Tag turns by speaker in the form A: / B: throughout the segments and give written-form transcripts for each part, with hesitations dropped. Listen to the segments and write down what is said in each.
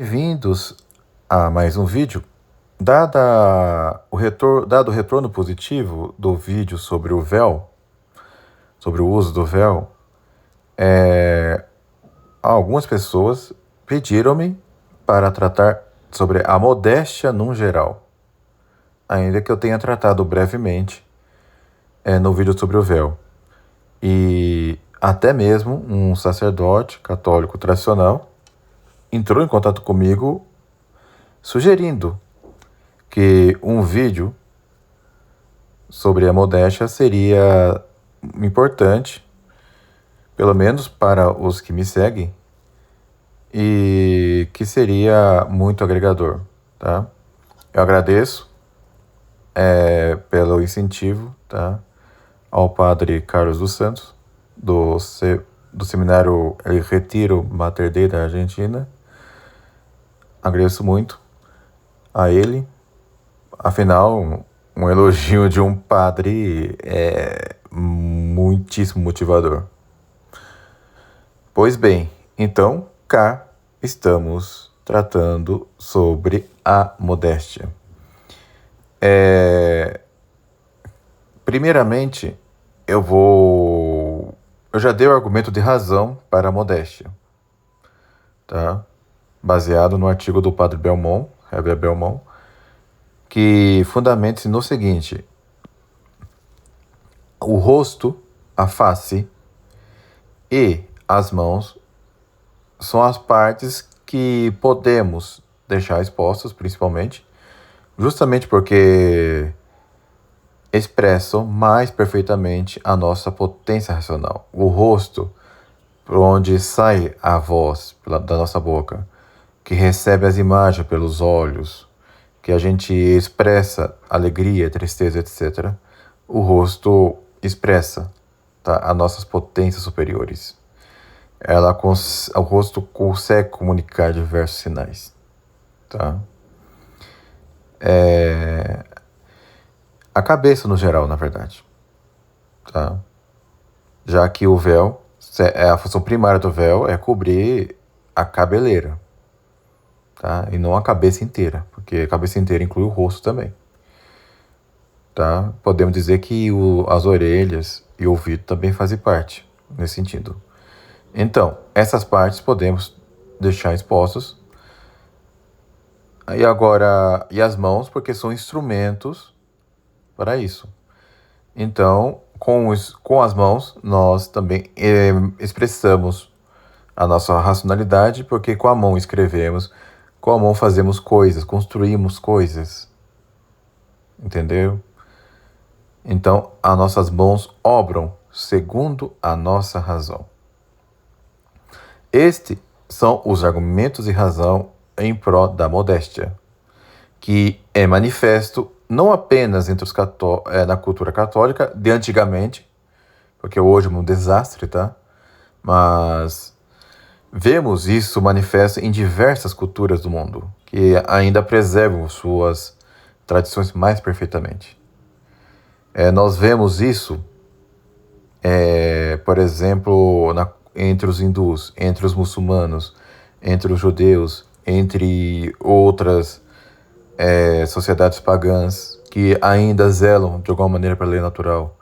A: Bem-vindos a mais um vídeo. Dado o retorno positivo do vídeo sobre o véu, sobre o uso do véu, algumas pessoas pediram-me para tratar sobre a modéstia num geral, ainda que eu tenha tratado brevemente no vídeo sobre o véu. E até mesmo um sacerdote católico tradicional entrou em contato comigo sugerindo que um vídeo sobre a modéstia seria importante, pelo menos para os que me seguem, e que seria muito agregador, tá? Eu agradeço pelo incentivo, tá? Ao padre Carlos dos Santos, do seminário El Retiro Mater Dei da Argentina. Agradeço muito a ele. Afinal, um elogio de um padre é muitíssimo motivador. Pois bem, então cá estamos tratando sobre a modéstia. Primeiramente, eu já dei o argumento de razão para a modéstia, tá? Baseado no artigo do padre Belmont, Herbert Belmont, que fundamenta-se no seguinte: o rosto, a face e as mãos são as partes que podemos deixar expostas, principalmente, justamente porque expressam mais perfeitamente a nossa potência racional. O rosto, por onde sai a voz da nossa boca, que recebe as imagens pelos olhos, que a gente expressa alegria, tristeza, etc. O rosto expressa, tá, as nossas potências superiores. O rosto consegue comunicar diversos sinais, tá? A cabeça no geral, na verdade, tá? Já que o véu, a função primária do véu é cobrir a cabeleira, tá? E não a cabeça inteira, porque a cabeça inteira inclui o rosto também, tá? Podemos dizer que as orelhas e o ouvido também fazem parte nesse sentido. Então, essas partes podemos deixar expostas. E as mãos, porque são instrumentos para isso. Então, com as mãos, nós também expressamos a nossa racionalidade, porque com a mão escrevemos, com a mão fazemos coisas, construímos coisas. Entendeu? Então, as nossas mãos obram segundo a nossa razão. Estes são os argumentos de razão em prol da modéstia, que é manifesto não apenas entre na cultura católica de antigamente, porque hoje é um desastre, tá? Mas vemos isso manifesto em diversas culturas do mundo, que ainda preservam suas tradições mais perfeitamente. Nós vemos isso, por exemplo, entre os hindus, entre os muçulmanos, entre os judeus, entre outras sociedades pagãs que ainda zelam de alguma maneira pela lei natural.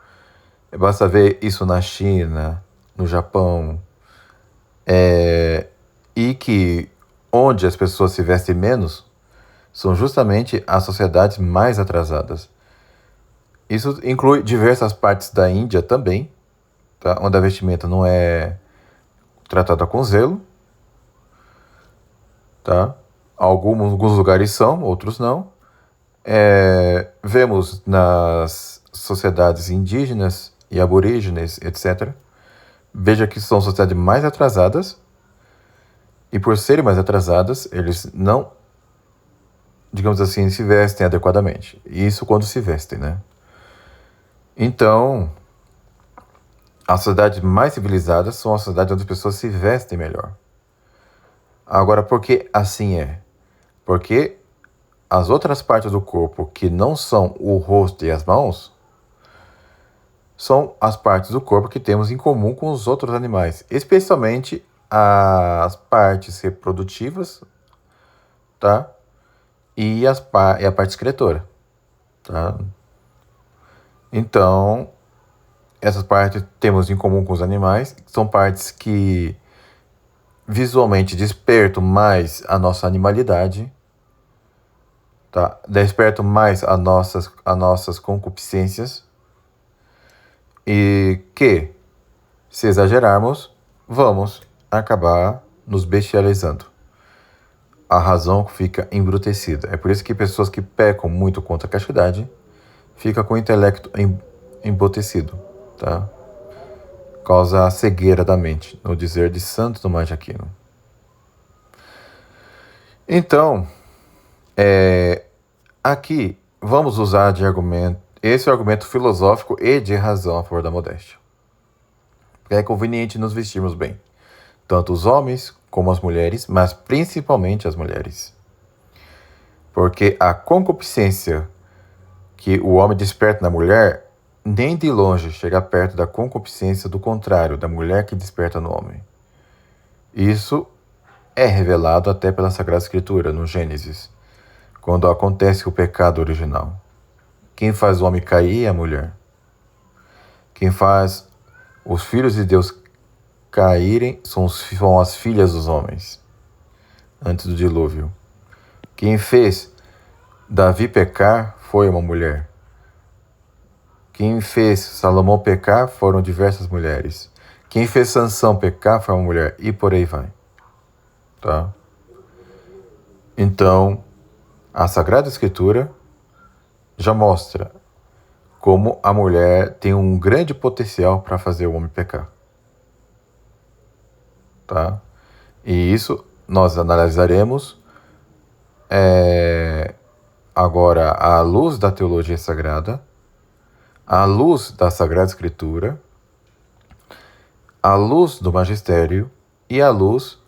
A: Basta ver isso na China, no Japão, e que onde as pessoas se vestem menos são justamente as sociedades mais atrasadas. Isso inclui diversas partes da Índia também, tá? Onde a vestimenta não é tratada com zelo, tá? Alguns lugares são, outros não. Vemos nas sociedades indígenas e aborígenes, etc. Veja que são sociedades mais atrasadas, e por serem mais atrasadas, eles não, digamos assim, se vestem adequadamente. Isso quando se vestem, né? Então, as sociedades mais civilizadas são as sociedades onde as pessoas se vestem melhor. Agora, por que assim é? Porque as outras partes do corpo que não são o rosto e as mãos são as partes do corpo que temos em comum com os outros animais, especialmente as partes reprodutivas, tá? E a parte excretora, tá? Então, essas partes temos em comum com os animais, são partes que visualmente despertam mais a nossa animalidade, tá? Despertam mais as nossas concupiscências e que, se exagerarmos, vamos acabar nos bestializando. A razão fica embrutecida. É por isso que pessoas que pecam muito contra a castidade ficam com o intelecto embotecido, tá? Causa a cegueira da mente, no dizer de Santo Tomás de Aquino. Então, aqui vamos usar de argumento, esse argumento filosófico e de razão a favor da modéstia. É conveniente nos vestirmos bem, tanto os homens como as mulheres, mas principalmente as mulheres. Porque a concupiscência que o homem desperta na mulher nem de longe chega perto da concupiscência do contrário, da mulher que desperta no homem. Isso é revelado até pela Sagrada Escritura, no Gênesis, quando acontece o pecado original. Quem faz o homem cair é a mulher. Quem faz os filhos de Deus caírem são as filhas dos homens, antes do dilúvio. Quem fez Davi pecar foi uma mulher. Quem fez Salomão pecar foram diversas mulheres. Quem fez Sansão pecar foi uma mulher, e por aí vai. Tá? Então, a Sagrada Escritura já mostra como a mulher tem um grande potencial para fazer o homem pecar. Tá? E isso nós analisaremos agora à luz da teologia sagrada, à luz da Sagrada Escritura, à luz do magistério e à luz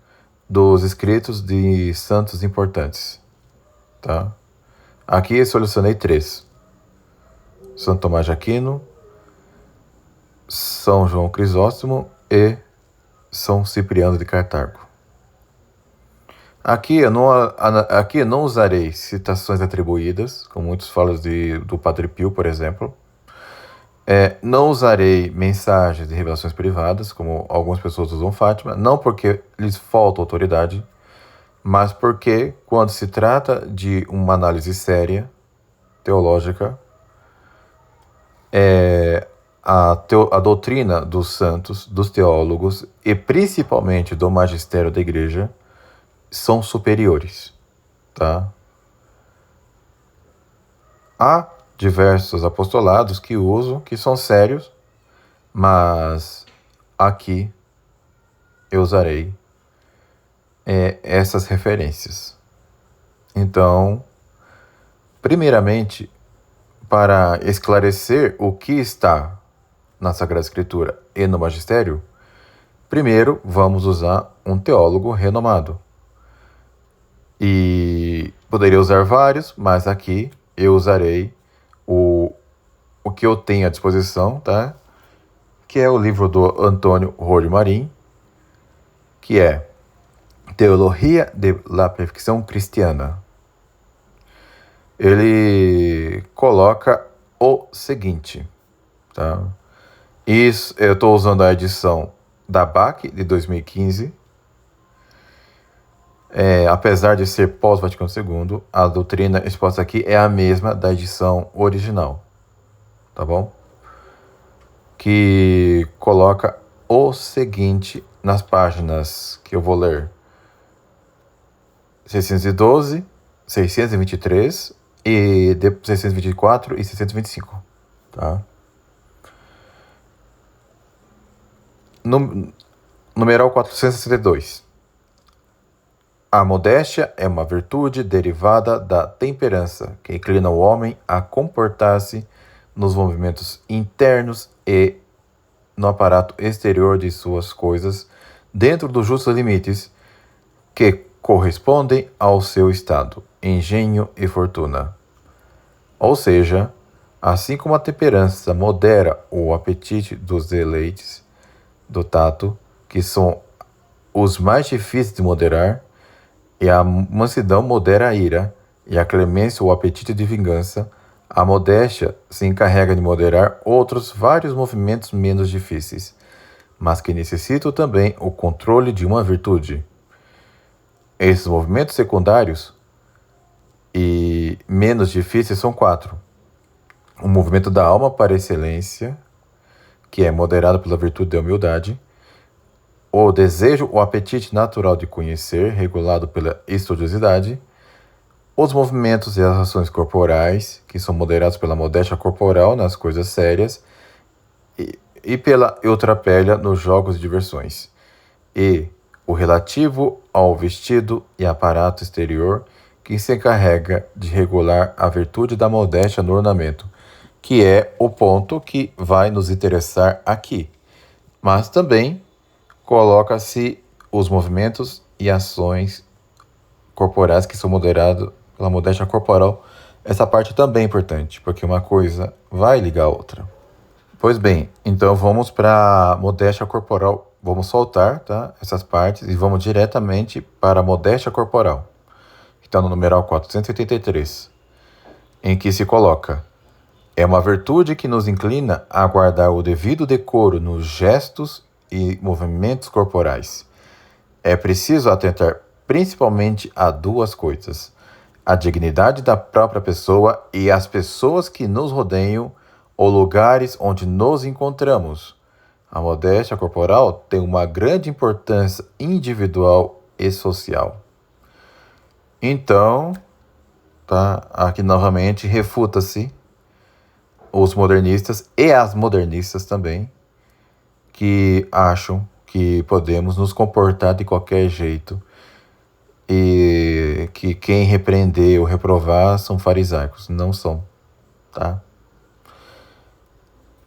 A: dos escritos de santos importantes. Tá? Aqui eu selecionei 3. Santo Tomás de Aquino, São João Crisóstomo e São Cipriano de Cartago. Aqui eu não usarei citações atribuídas, como muitos falam do Padre Pio, por exemplo. Não usarei mensagens de revelações privadas, como algumas pessoas usam Fátima, não porque lhes falta autoridade, mas porque, quando se trata de uma análise séria, teológica, a doutrina dos santos, dos teólogos e principalmente do magistério da igreja são superiores, tá? Há diversos apostolados que usam, que são sérios, mas aqui eu usarei essas referências. Então, primeiramente, para esclarecer o que está na Sagrada Escritura e no Magistério, primeiro vamos usar um teólogo renomado. E poderia usar vários, mas aqui eu usarei o que eu tenho à disposição, tá? Que é o livro do Antônio Rory Marin, que é Teologia de la Perfección Cristiana. Ele coloca o seguinte, tá? Isso, eu estou usando a edição da BAC de 2015. Apesar de ser pós-Vaticano II, a doutrina exposta aqui é a mesma da edição original, tá bom? Que coloca o seguinte nas páginas que eu vou ler: 612, 623 e 624 e 625, tá? Numeral 462. A modéstia é uma virtude derivada da temperança, que inclina o homem a comportar-se nos movimentos internos e no aparato exterior de suas coisas, dentro dos justos limites que correspondem ao seu estado, engenho e fortuna. Ou seja, assim como a temperança modera o apetite dos deleites do tato, que são os mais difíceis de moderar, E a mansidão modera a ira, e a clemência o apetite de vingança. A modéstia se encarrega de moderar outros vários movimentos menos difíceis, mas que necessitam também o controle de uma virtude. Esses movimentos secundários e menos difíceis são 4. O movimento da alma para excelência, que é moderado pela virtude da humildade. O desejo, o apetite natural de conhecer, regulado pela estudiosidade. Os movimentos e as ações corporais, que são moderados pela modéstia corporal nas coisas sérias e pela eutrapélia nos jogos e diversões. E o relativo ao vestido e aparato exterior, que se encarrega de regular a virtude da modéstia no ornamento, que é o ponto que vai nos interessar aqui. Mas também coloca-se os movimentos e ações corporais que são moderados pela modéstia corporal. Essa parte também é importante, porque uma coisa vai ligar a outra. Pois bem, então vamos para a modéstia corporal. Vamos soltar, tá, essas partes e vamos diretamente para a modéstia corporal, que está no numeral 483, em que se coloca: é uma virtude que nos inclina a guardar o devido decoro nos gestos e movimentos corporais. É preciso atentar principalmente a 2 coisas: a dignidade da própria pessoa e as pessoas que nos rodeiam ou lugares onde nos encontramos. A modéstia corporal tem uma grande importância individual e social. Então, tá, aqui novamente refuta-se os modernistas e as modernistas também, que acham que podemos nos comportar de qualquer jeito e que quem repreender ou reprovar são farisaicos. Não são, tá?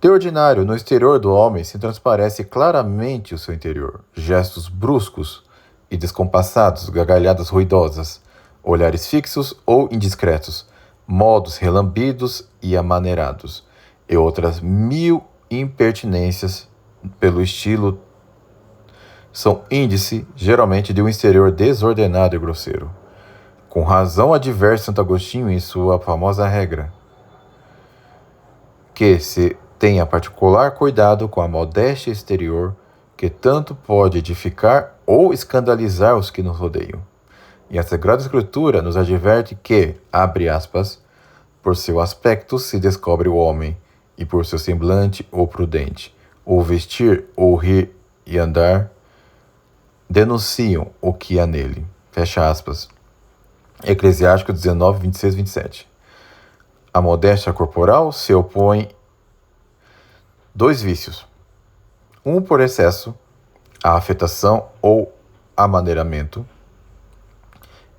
A: De ordinário, no exterior do homem se transparece claramente o seu interior. Gestos bruscos e descompassados, gargalhadas ruidosas, olhares fixos ou indiscretos, modos relambidos e amaneirados, e outras 1000 impertinências pelo estilo são índice, geralmente, de um exterior desordenado e grosseiro. Com razão adverte Santo Agostinho em sua famosa regra, que se tenha particular cuidado com a modéstia exterior, que tanto pode edificar ou escandalizar os que nos rodeiam. E a Sagrada Escritura nos adverte que, abre aspas, por seu aspecto se descobre o homem, e por seu semblante o prudente. O vestir, o rir e andar denunciam o que há nele. Fecha aspas. Eclesiástico 19, 26, 27. A modéstia corporal se opõe 2 vícios. Um por excesso, a afetação ou amaneiramento,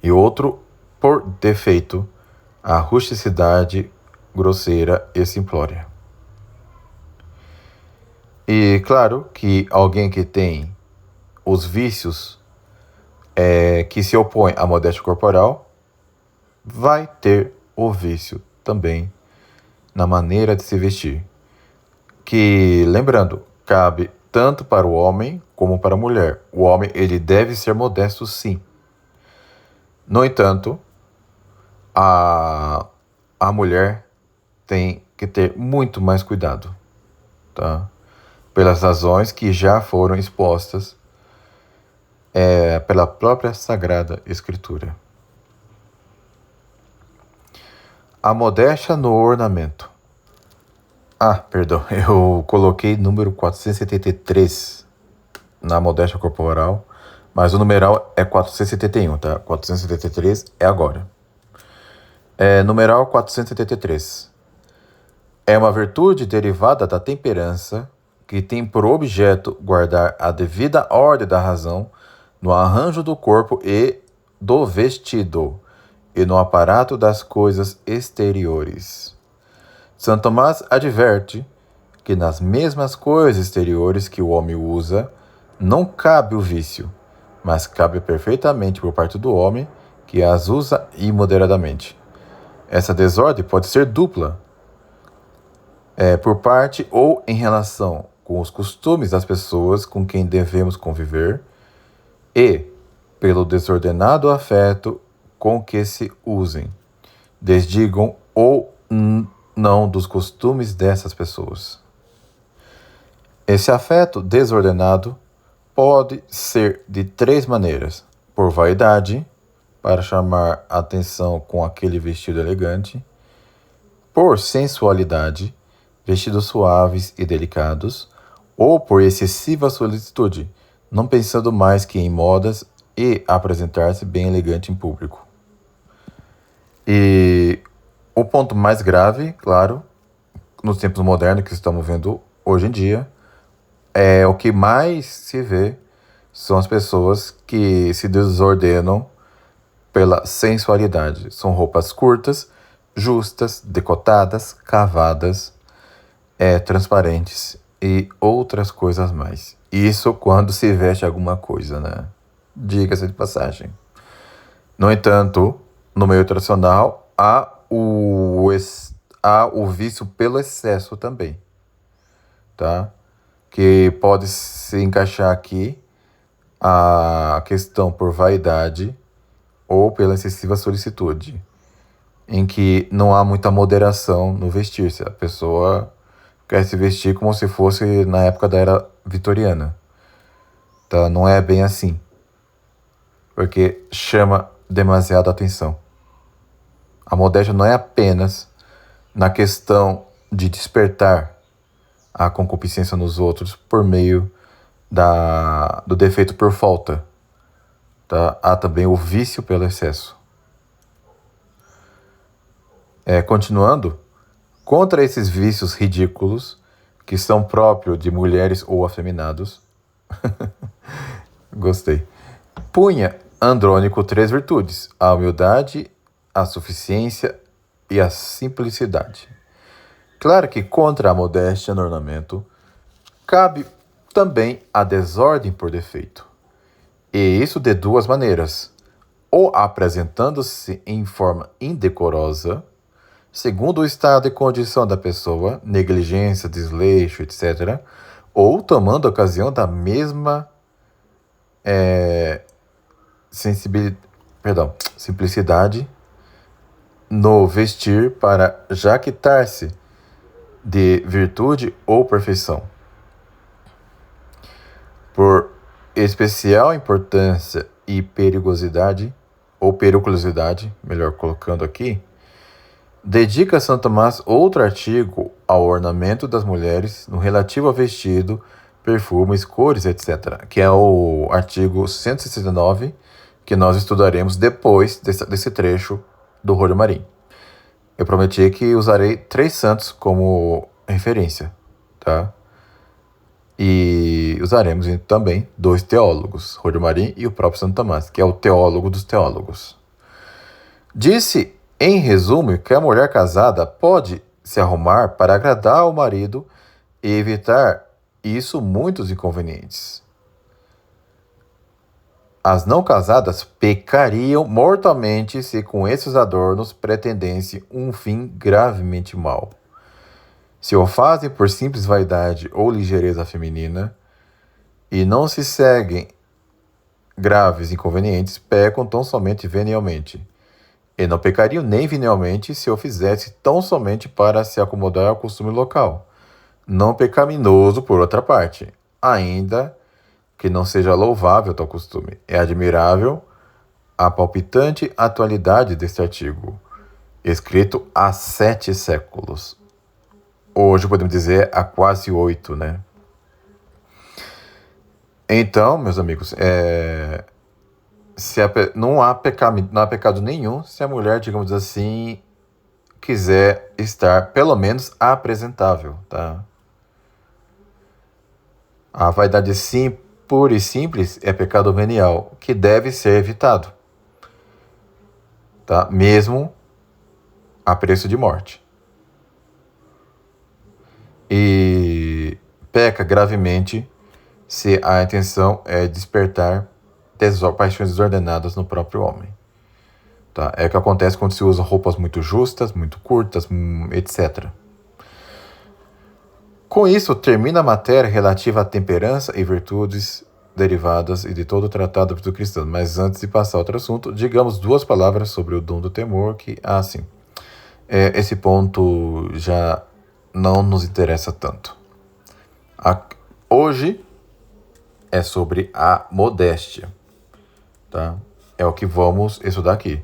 A: e outro por defeito, a rusticidade grosseira e simplória. E claro que alguém que tem os vícios que se opõe à modéstia corporal vai ter o vício também na maneira de se vestir, que, lembrando, cabe tanto para o homem como para a mulher. O homem, ele deve ser modesto, sim. No entanto, a mulher tem que ter muito mais cuidado, tá? Pelas razões que já foram expostas pela própria Sagrada Escritura. A modéstia no ornamento. Perdão, eu coloquei número 473 na modéstia corporal, mas o numeral é 471, tá? 473 é agora. Numeral 473. É uma virtude derivada da temperança que tem por objeto guardar a devida ordem da razão no arranjo do corpo e do vestido e no aparato das coisas exteriores. Santo Tomás adverte que nas mesmas coisas exteriores que o homem usa, não cabe o vício, mas cabe perfeitamente por parte do homem que as usa imoderadamente. Essa desordem pode ser dupla, por parte ou em relação com os costumes das pessoas com quem devemos conviver, e pelo desordenado afeto com que se usem, desdigam ou não dos costumes dessas pessoas. Esse afeto desordenado pode ser de 3 maneiras: por vaidade, para chamar atenção com aquele vestido elegante; por sensualidade, vestidos suaves e delicados; ou por excessiva solicitude, não pensando mais que em modas e apresentar-se bem elegante em público. E o ponto mais grave, claro, nos tempos modernos que estamos vendo hoje em dia, é o que mais se vê são as pessoas que se desordenam pela sensualidade. São roupas curtas, justas, decotadas, cavadas, transparentes e outras coisas mais. Isso quando se veste alguma coisa, né? Diga-se de passagem. No entanto, no meio tradicional, há o vício pelo excesso também, tá? Que pode se encaixar aqui a questão por vaidade ou pela excessiva solicitude, em que não há muita moderação no vestir-se. A pessoa quer se vestir como se fosse na época da era vitoriana. Tá? Não é bem assim, porque chama demasiada atenção. A modéstia não é apenas na questão de despertar a concupiscência nos outros por meio do defeito por falta. Tá? Há também o vício pelo excesso. Continuando, contra esses vícios ridículos que são próprios de mulheres ou afeminados, gostei, punha Andrônico 3 virtudes: a humildade, a suficiência e a simplicidade. Claro que contra a modéstia no ornamento cabe também a desordem por defeito. E isso de 2 maneiras: ou apresentando-se em forma indecorosa, segundo o estado e condição da pessoa, negligência, desleixo, etc., ou tomando ocasião da mesma simplicidade no vestir para jactar-se de virtude ou perfeição. Por especial importância e periculosidade, melhor colocando aqui, dedica São Tomás outro artigo ao ornamento das mulheres no relativo a vestido, perfumes, cores, etc., que é o artigo 169, que nós estudaremos depois desse trecho do Rodio Marim. Eu prometi que usarei 3 santos como referência, tá? E usaremos também 2 teólogos, Rodio Marim e o próprio Santo Tomás, que é o teólogo dos teólogos. Disse, em resumo, que a mulher casada pode se arrumar para agradar ao marido e evitar isso muitos inconvenientes. As não casadas pecariam mortalmente se com esses adornos pretendessem um fim gravemente mau. Se o fazem por simples vaidade ou ligeireza feminina e não se seguem graves inconvenientes, pecam tão somente venialmente. E não pecariam nem venialmente se o fizesse tão somente para se acomodar ao costume local. Não pecaminoso, por outra parte, ainda que não seja louvável tal costume. É admirável a palpitante atualidade deste artigo, escrito há 7 séculos. Hoje podemos dizer há quase 8, né? Então, meus amigos, não há pecado nenhum se a mulher, digamos assim, quiser estar pelo menos apresentável, tá? A vaidade pura e simples é pecado venial, que deve ser evitado, tá? Mesmo a preço de morte. E peca gravemente se a intenção é despertar paixões desordenadas no próprio homem. Tá? É o que acontece quando se usa roupas muito justas, muito curtas, etc. Com isso, termina a matéria relativa à temperança e virtudes derivadas e de todo o tratado do cristão. Mas antes de passar a outro assunto, digamos duas palavras sobre o dom do temor, que, sim, esse ponto já não nos interessa tanto. Hoje é sobre a modéstia, tá? É o que vamos estudar aqui.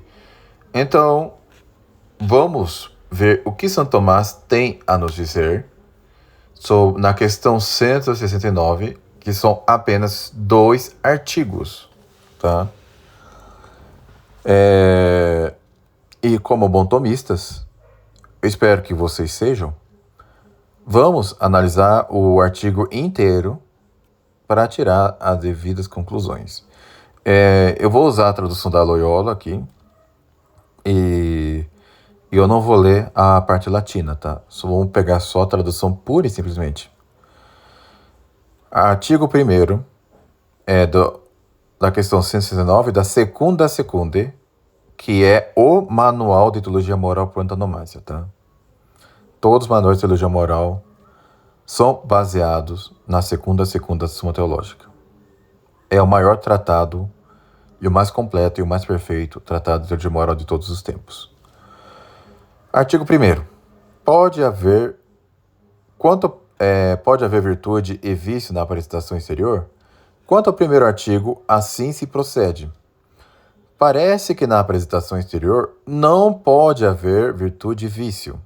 A: Então, vamos ver o que Santo Tomás tem a nos dizer na questão 169, que são apenas 2 artigos, tá? E como bons tomistas, eu espero que vocês sejam, vamos analisar o artigo inteiro para tirar as devidas conclusões. Eu vou usar a tradução da Loyola aqui, e eu não vou ler a parte latina, tá? Vamos pegar só a tradução pura e simplesmente. Artigo 1º da questão 169, da segunda secunde, que é o Manual de Teologia Moral por Antonomasia, tá? Todos os manuais de teologia moral são baseados na segunda da Suma Teológica. É o maior tratado e o mais completo e o mais perfeito tratado de teologia moral de todos os tempos. Artigo 1º. Pode haver virtude e vício na apresentação exterior? Quanto ao primeiro artigo, assim se procede. Parece que na apresentação exterior não pode haver virtude e vício.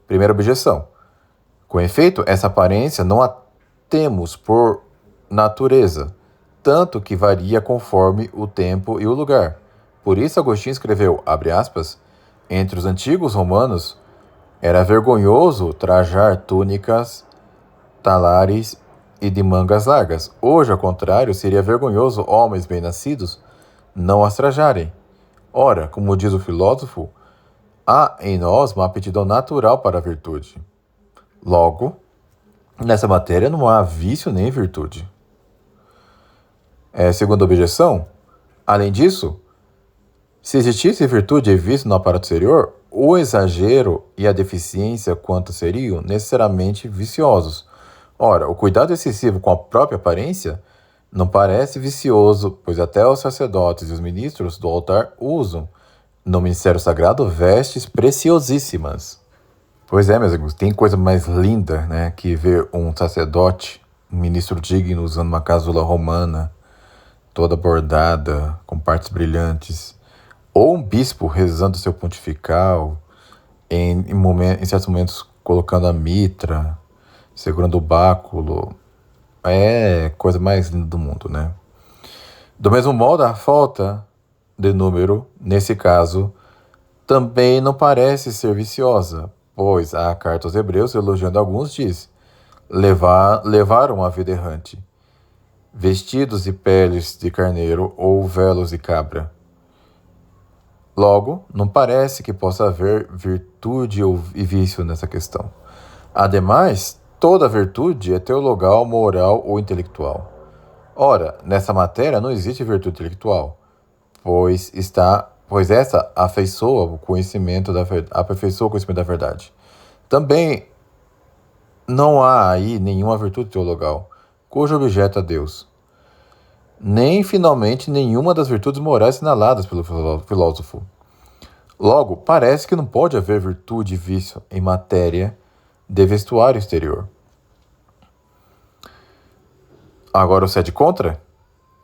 A: Primeira objeção. Com efeito, essa aparência não a temos por natureza, tanto que varia conforme o tempo e o lugar. Por isso Agostinho escreveu, abre aspas, entre os antigos romanos era vergonhoso trajar túnicas, talares e de mangas largas. Hoje, ao contrário, seria vergonhoso homens bem-nascidos não as trajarem. Ora, como diz o filósofo, há em nós uma aptidão natural para a virtude. Logo, nessa matéria não há vício nem virtude. Segunda objeção, além disso, se existisse virtude e vício no aparato exterior, o exagero e a deficiência quanto seriam necessariamente viciosos. Ora, o cuidado excessivo com a própria aparência não parece vicioso, pois até os sacerdotes e os ministros do altar usam, no ministério sagrado, vestes preciosíssimas. Pois é, meus amigos, tem coisa mais linda, né, que ver um sacerdote, um ministro digno, usando uma casula romana, toda bordada, com partes brilhantes, ou um bispo rezando seu pontifical, em certos momentos colocando a mitra, segurando o báculo. É coisa mais linda do mundo, né? Do mesmo modo, a falta de número, nesse caso, também não parece ser viciosa, pois a carta aos Hebreus, elogiando alguns, diz: levaram uma vida errante, vestidos de peles de carneiro ou velos de cabra. Logo, não parece que possa haver virtude e vício nessa questão. Ademais, toda virtude é teologal, moral ou intelectual. Ora, nessa matéria não existe virtude intelectual, pois essa aperfeiçoa o conhecimento da verdade. Também não há aí nenhuma virtude teologal, cujo objeto é Deus. Nem, finalmente, nenhuma das virtudes morais assinaladas pelo filósofo. Logo, parece que não pode haver virtude e vício em matéria de vestuário exterior. Agora o sede contra?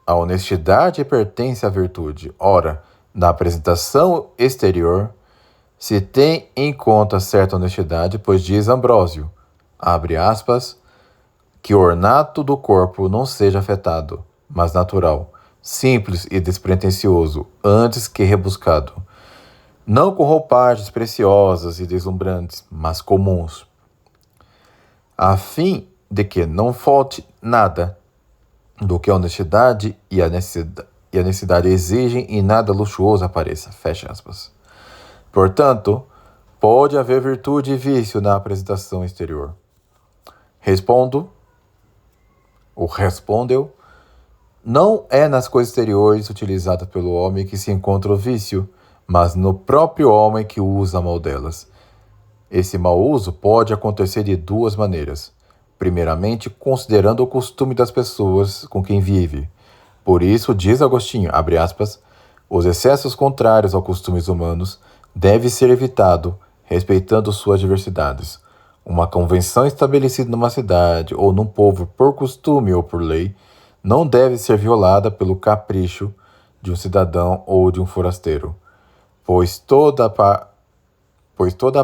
A: A honestidade pertence à virtude. Ora, na apresentação exterior, se tem em conta certa honestidade, pois diz Ambrósio, abre aspas, que o ornato do corpo não seja afetado, mas natural, simples e despretensioso, antes que rebuscado. Não com roupagens preciosas e deslumbrantes, mas comuns, a fim de que não falte nada do que a honestidade e a necessidade exigem e nada luxuoso apareça. Fecha aspas. Portanto, pode haver virtude e vício na apresentação exterior. Respondeu, não é nas coisas exteriores utilizadas pelo homem que se encontra o vício, mas no próprio homem que usa mal delas. Esse mau uso pode acontecer de duas maneiras. primeiramente considerando o costume das pessoas com quem vive. Por isso, diz Agostinho, abre aspas, os excessos contrários aos costumes humanos devem ser evitados, respeitando suas diversidades. Uma convenção estabelecida numa cidade ou num povo por costume ou por lei não deve ser violada pelo capricho de um cidadão ou de um forasteiro, pois toda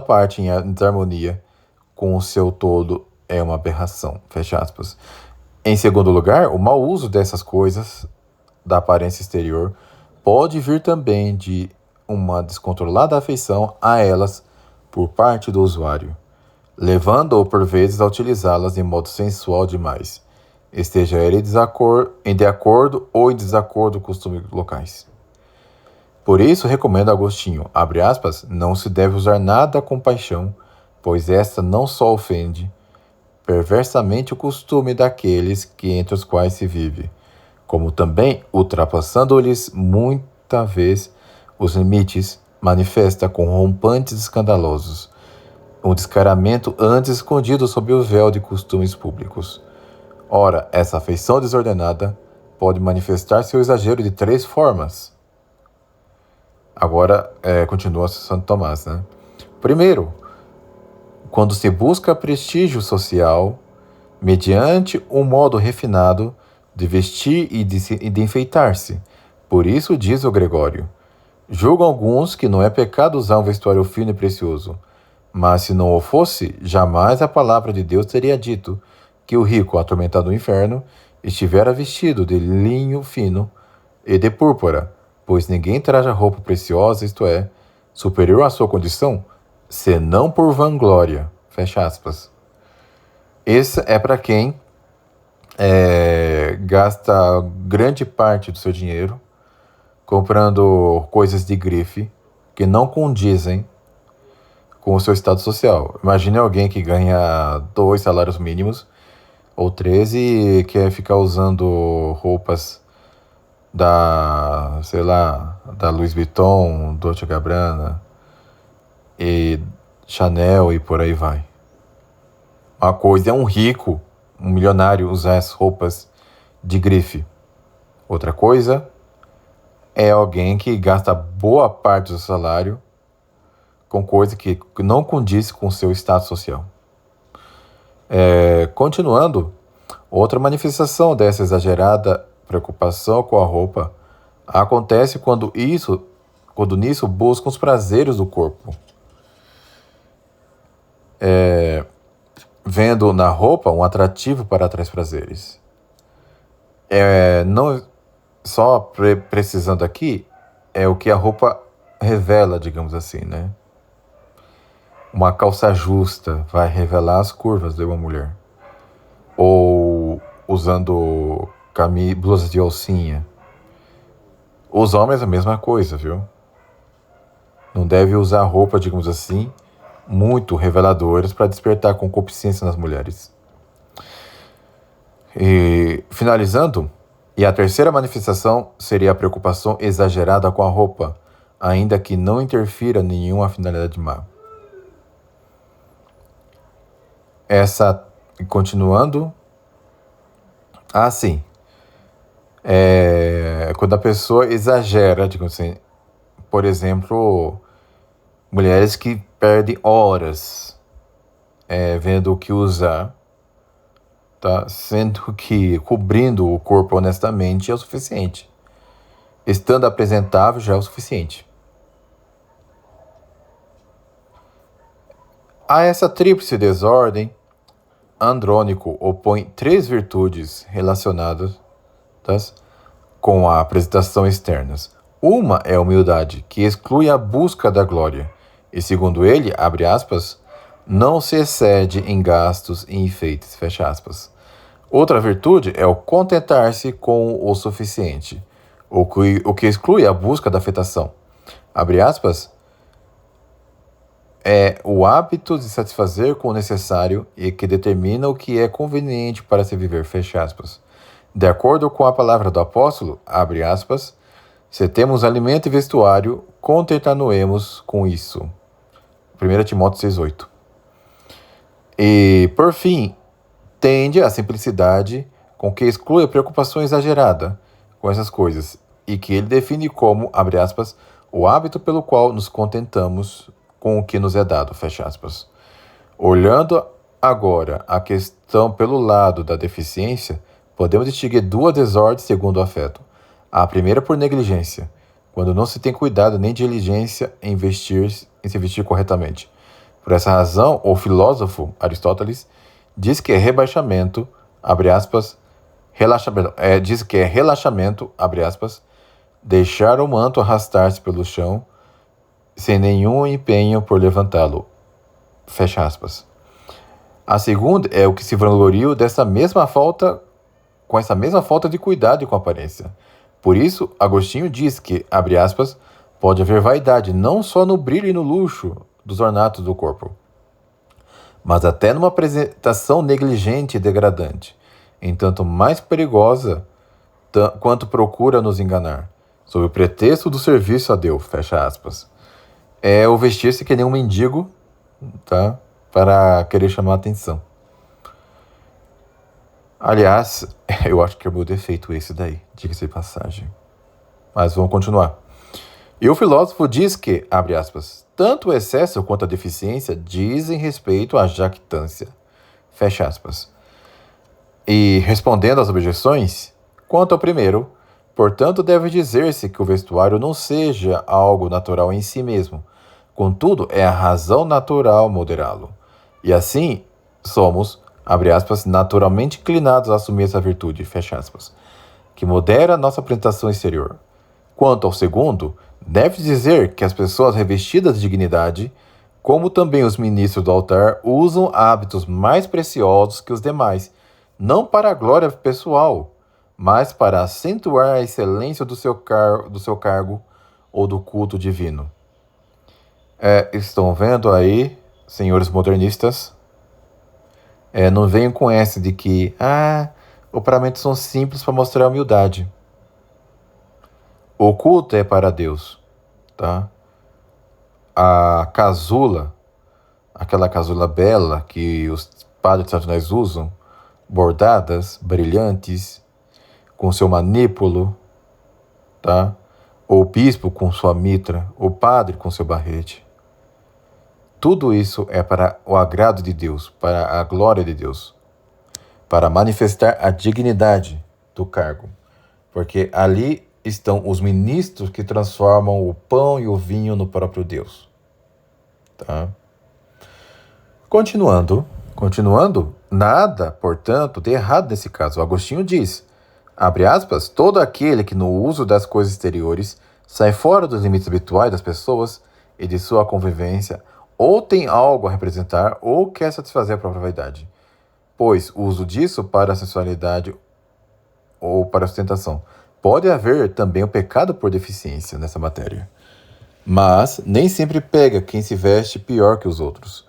A: parte em desarmonia com o seu todo é uma aberração. Fecha aspas. Em segundo lugar, o mau uso dessas coisas, da aparência exterior, pode vir também de uma descontrolada afeição a elas por parte do usuário, levando-o por vezes a utilizá-las de modo sensual demais, esteja ele em de acordo ou em desacordo com costumes locais. Por isso, recomendo a Agostinho, abre aspas, não se deve usar nada com paixão, pois esta não só ofende perversamente o costume daqueles que entre os quais se vive, como também, ultrapassando-lhes muita vez os limites, manifesta com rompantes escandalosos um descaramento antes escondido sob o véu de costumes públicos. Ora, essa afeição desordenada pode manifestar seu exagero de 3 formas. Agora, continua Santo Tomás, né? Primeiro, quando se busca prestígio social mediante um modo refinado de vestir e de enfeitar-se. Por isso diz o Gregório, julgam alguns que não é pecado usar um vestuário fino e precioso, mas se não o fosse, jamais a palavra de Deus teria dito que o rico, atormentado no inferno, estivera vestido de linho fino e de púrpura, pois ninguém traja roupa preciosa, isto é, superior à sua condição, senão por vanglória. Fecha aspas. Esse é para quem gasta grande parte do seu dinheiro comprando coisas de grife que não condizem com o seu estado social. Imagine alguém que ganha 2 salários mínimos ou 13 e quer ficar usando roupas da, sei lá, da Louis Vuitton, Dolce & Gabbana e Chanel e por aí vai. Uma coisa é um rico, um milionário usar as roupas de grife. Outra coisa é alguém que gasta boa parte do salário com coisa que não condiz com o seu status social. Continuando, outra manifestação dessa exagerada preocupação com a roupa acontece quando nisso buscam os prazeres do corpo. Vendo na roupa um atrativo para tais prazeres. Não só precisando aqui, é o que a roupa revela, digamos assim, né? Uma calça justa vai revelar as curvas de uma mulher. Ou usando blusas de alcinha. Os homens a mesma coisa, viu? Não deve usar roupa, digamos assim, muito reveladoras para despertar concupiscência nas mulheres. E finalizando, e a terceira manifestação seria a preocupação exagerada com a roupa, ainda que não interfira em nenhuma finalidade má. Continuando, sim. Quando a pessoa exagera, digamos assim, por exemplo, mulheres que perdem horas vendo o que usar, tá? Sendo que cobrindo o corpo honestamente é o suficiente. Estando apresentável já é o suficiente. A essa tríplice desordem, Andrônico opõe 3 virtudes relacionadas com a apresentação externas. Uma é a humildade, que exclui a busca da glória, e segundo ele, abre aspas, não se excede em gastos e enfeites, fecha aspas. Outra virtude é o contentar-se com o suficiente, o que exclui a busca da afetação. Abre aspas, é o hábito de satisfazer com o necessário e que determina o que é conveniente para se viver, fecha aspas. De acordo com a palavra do apóstolo, abre aspas, se temos alimento e vestuário, contentar-nos-emos com isso. 1 Timóteo 6,8. E, por fim, tende à simplicidade com que exclui a preocupação exagerada com essas coisas, e que ele define como, abre aspas, o hábito pelo qual nos contentamos com o que nos é dado, fecha aspas. Olhando agora a questão pelo lado da deficiência, podemos distinguir duas desordens segundo o afeto. A primeira por negligência, quando não se tem cuidado nem diligência em se vestir corretamente. Por essa razão, o filósofo Aristóteles diz que é rebaixamento, abre aspas, diz que é relaxamento, abre aspas, deixar o manto arrastar-se pelo chão sem nenhum empenho por levantá-lo, fecha aspas. A segunda é o que se vangloria com essa mesma falta de cuidado com a aparência. Por isso, Agostinho diz que, abre aspas, pode haver vaidade não só no brilho e no luxo dos ornatos do corpo, mas até numa apresentação negligente e degradante, entanto mais perigosa quanto procura nos enganar, sob o pretexto do serviço a Deus, fecha aspas. É o vestir-se que nem um mendigo, tá? Para querer chamar a atenção. Aliás, eu acho que é o meu defeito esse daí, diga-se de passagem. Mas vamos continuar. E o filósofo diz que, abre aspas, tanto o excesso quanto a deficiência dizem respeito à jactância, fecha aspas. E, respondendo às objeções, quanto ao primeiro, portanto, deve dizer-se que o vestuário não seja algo natural em si mesmo, contudo, é a razão natural moderá-lo. E assim, somos, abre aspas, naturalmente inclinados a assumir essa virtude, fecha aspas, que modera a nossa apresentação exterior. Quanto ao segundo, deve dizer que as pessoas revestidas de dignidade, como também os ministros do altar, usam hábitos mais preciosos que os demais, não para a glória pessoal, mas para acentuar a excelência do seu cargo ou do culto divino. Estão vendo aí, senhores modernistas? Não venham com essa de que os paramentos são simples para mostrar a humildade. O culto é para Deus, tá? A casula, aquela casula bela que os padres tradicionais usam, bordadas, brilhantes, com seu manípulo, tá? O bispo com sua mitra, o padre com seu barrete. Tudo isso é para o agrado de Deus, para a glória de Deus, para manifestar a dignidade do cargo, porque ali estão os ministros que transformam o pão e o vinho no próprio Deus. Tá? Continuando, nada, portanto, de errado nesse caso. O Agostinho diz, abre aspas, todo aquele que no uso das coisas exteriores sai fora dos limites habituais das pessoas e de sua convivência, ou tem algo a representar, ou quer satisfazer a própria vaidade, pois o uso disso para a sensualidade ou para a ostentação. Pode haver também o pecado por deficiência nessa matéria. Mas nem sempre pega quem se veste pior que os outros.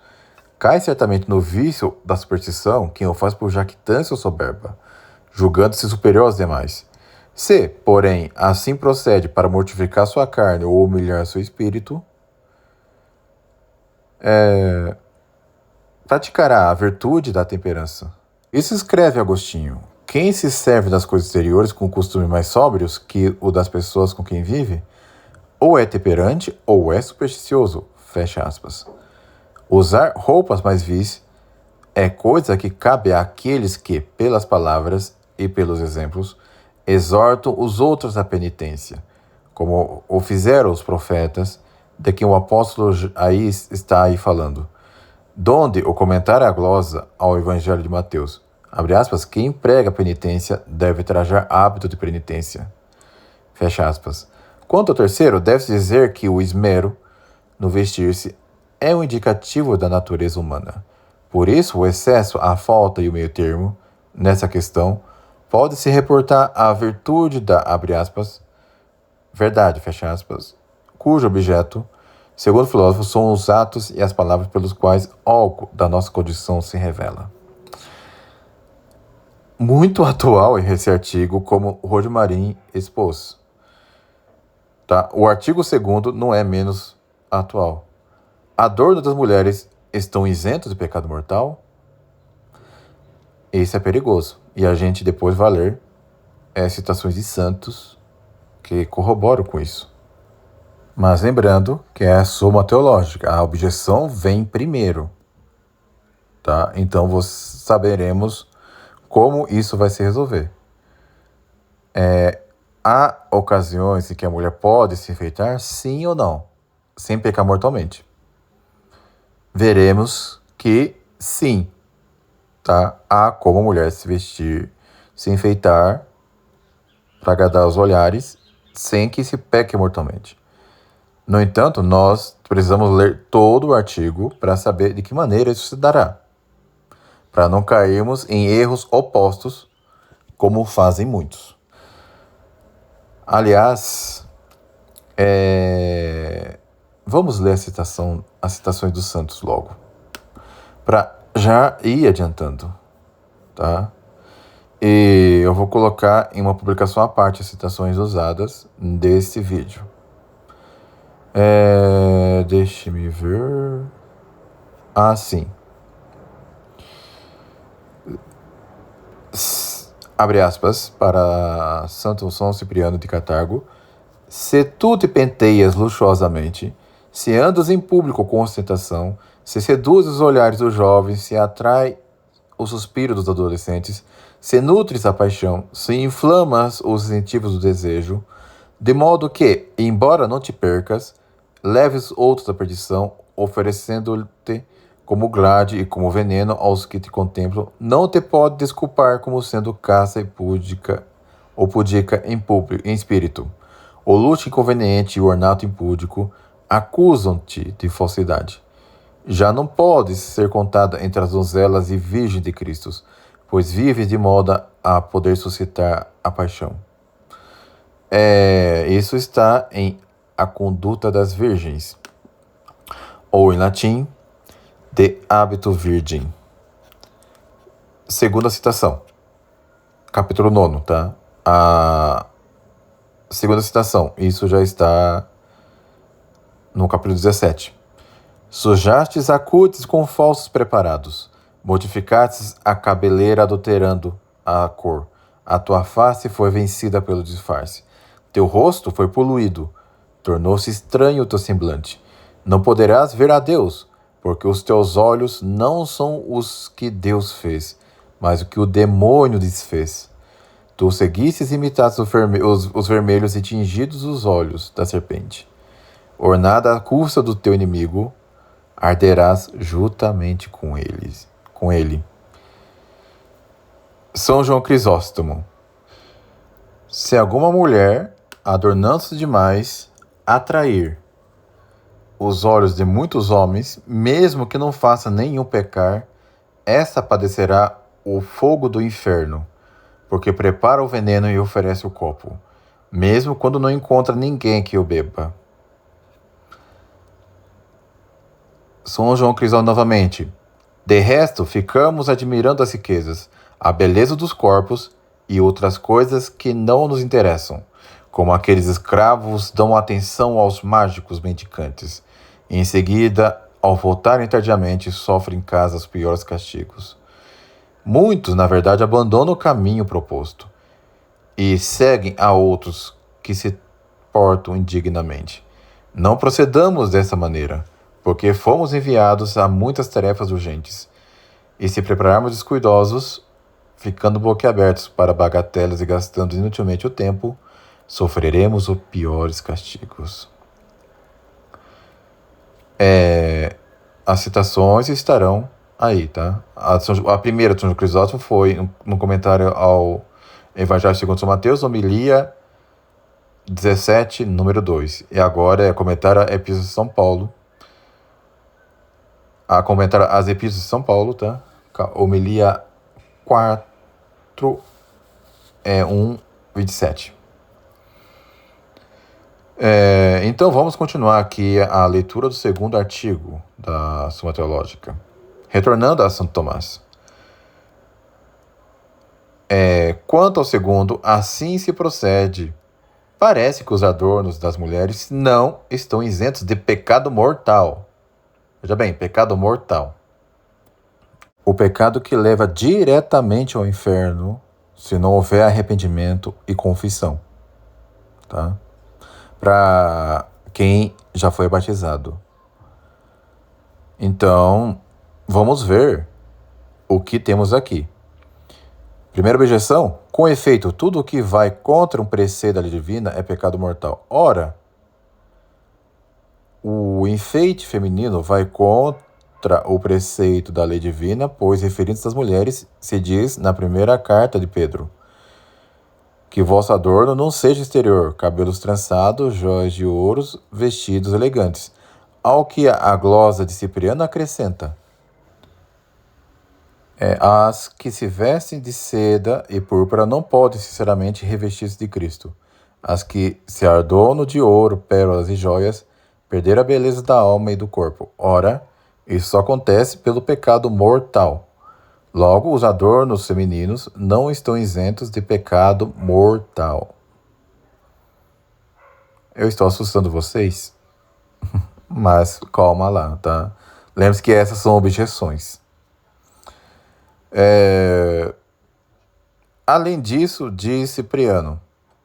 A: Cai certamente no vício da superstição quem o faz por jactância ou soberba, julgando-se superior aos demais. Se, porém, assim procede para mortificar sua carne ou humilhar seu espírito, praticará a virtude da temperança. Isso escreve Agostinho. Quem se serve das coisas exteriores com costumes mais sóbrios que o das pessoas com quem vive, ou é temperante ou é supersticioso, fecha aspas. Usar roupas mais vis é coisa que cabe àqueles que, pelas palavras e pelos exemplos, exortam os outros à penitência, como o fizeram os profetas, de quem o apóstolo está aí falando. Donde o comentário à glosa ao Evangelho de Mateus, abre aspas, quem prega penitência deve trajar hábito de penitência, fecha aspas. Quanto ao terceiro, deve-se dizer que o esmero no vestir-se é um indicativo da natureza humana. Por isso, o excesso, a falta e o meio termo, nessa questão, pode se reportar à virtude da, abre aspas, verdade, fecha aspas, cujo objeto, segundo o filósofo, são os atos e as palavras pelos quais algo da nossa condição se revela. Muito atual esse artigo, como Rodemarim expôs. Tá? O artigo 2º não é menos atual. Adorno das mulheres estão isentos de pecado mortal? Esse é perigoso. E a gente depois vai ler citações de santos que corroboram com isso. Mas lembrando que é a soma teológica. A objeção vem primeiro. Tá? Então saberemos como isso vai se resolver. Há ocasiões em que a mulher pode se enfeitar, sim ou não, sem pecar mortalmente. Veremos que sim, tá? Há como a mulher se vestir, se enfeitar para agradar os olhares, sem que se peque mortalmente. No entanto, nós precisamos ler todo o artigo para saber de que maneira isso se dará, para não cairmos em erros opostos, como fazem muitos. Aliás, vamos ler as citações dos santos logo, para já ir adiantando, tá? E eu vou colocar em uma publicação à parte as citações usadas desse vídeo. Deixe-me ver. Sim. Abre aspas para Santo São Cipriano de Catargo. Se tu te penteias luxuosamente, se andas em público com ostentação, se seduzes os olhares dos jovens, se atrai o suspiro dos adolescentes, se nutres a paixão, se inflamas os incentivos do desejo, de modo que, embora não te percas, leves outros à perdição, oferecendo-te como grade e como veneno aos que te contemplam, não te pode desculpar como sendo cassa e pudica em espírito. O luxo inconveniente e o ornato impúdico acusam-te de falsidade. Já não podes ser contada entre as donzelas e virgens de Cristo, pois vives de modo a poder suscitar a paixão. Isso está em A Conduta das Virgens, ou em latim, De Habitu Virgem. Segunda citação, capítulo 9, tá? A segunda citação, isso já está no capítulo 17. Sujastes a cutis com falsos preparados, modificastes a cabeleira adulterando a cor. A tua face foi vencida pelo disfarce. Teu rosto foi poluído, tornou-se estranho o teu semblante. Não poderás ver a Deus, porque os teus olhos não são os que Deus fez, mas o que o demônio desfez. Tu seguistes e imitaste os vermelhos e tingidos os olhos da serpente. Ornada a custa do teu inimigo, arderás juntamente com ele. São João Crisóstomo. Se alguma mulher, adornando-se demais, atrair os olhos de muitos homens, mesmo que não faça nenhum pecar, essa padecerá o fogo do inferno, porque prepara o veneno e oferece o copo, mesmo quando não encontra ninguém que o beba. São João Crisóstomo novamente. De resto, ficamos admirando as riquezas, a beleza dos corpos e outras coisas que não nos interessam, como aqueles escravos dão atenção aos mágicos mendicantes, e em seguida, ao voltarem tardiamente, sofrem em casa os piores castigos. Muitos, na verdade, abandonam o caminho proposto e seguem a outros que se portam indignamente. Não procedamos dessa maneira, porque fomos enviados a muitas tarefas urgentes, e se prepararmos descuidosos, ficando boquiabertos para bagatelas e gastando inutilmente o tempo, sofreremos os piores castigos. As citações estarão aí, tá? A primeira de São João Crisóstomo foi no comentário ao Evangelho segundo São Mateus, homilia 17, número 2. E agora é comentário à Epístola de São Paulo. A comentário às Epístolas de São Paulo, tá? Homilia 4, 27. Então vamos continuar aqui a leitura do segundo artigo da Suma Teológica. Retornando a Santo Tomás. Quanto ao segundo, assim se procede. Parece que os adornos das mulheres não estão isentos de pecado mortal. Veja bem, pecado mortal. o pecado que leva diretamente ao inferno se não houver arrependimento e confissão, tá? Para quem já foi batizado. Então, vamos ver o que temos aqui. Primeira objeção: com efeito, tudo o que vai contra um preceito da lei divina é pecado mortal. Ora, o enfeite feminino vai contra o preceito da lei divina, pois, referindo-se às mulheres, se diz na primeira carta de Pedro: que vosso adorno não seja exterior, cabelos trançados, joias de ouros, vestidos elegantes. Ao que a glosa de Cipriano acrescenta: as que se vestem de seda e púrpura não podem sinceramente revestir-se de Cristo. As que se adornam de ouro, pérolas e joias perderam a beleza da alma e do corpo. Ora, isso só acontece pelo pecado mortal. Logo, os adornos femininos não estão isentos de pecado mortal. Eu estou assustando vocês? Mas calma lá, tá? Lembre-se que essas são objeções. Além disso, diz Cipriano,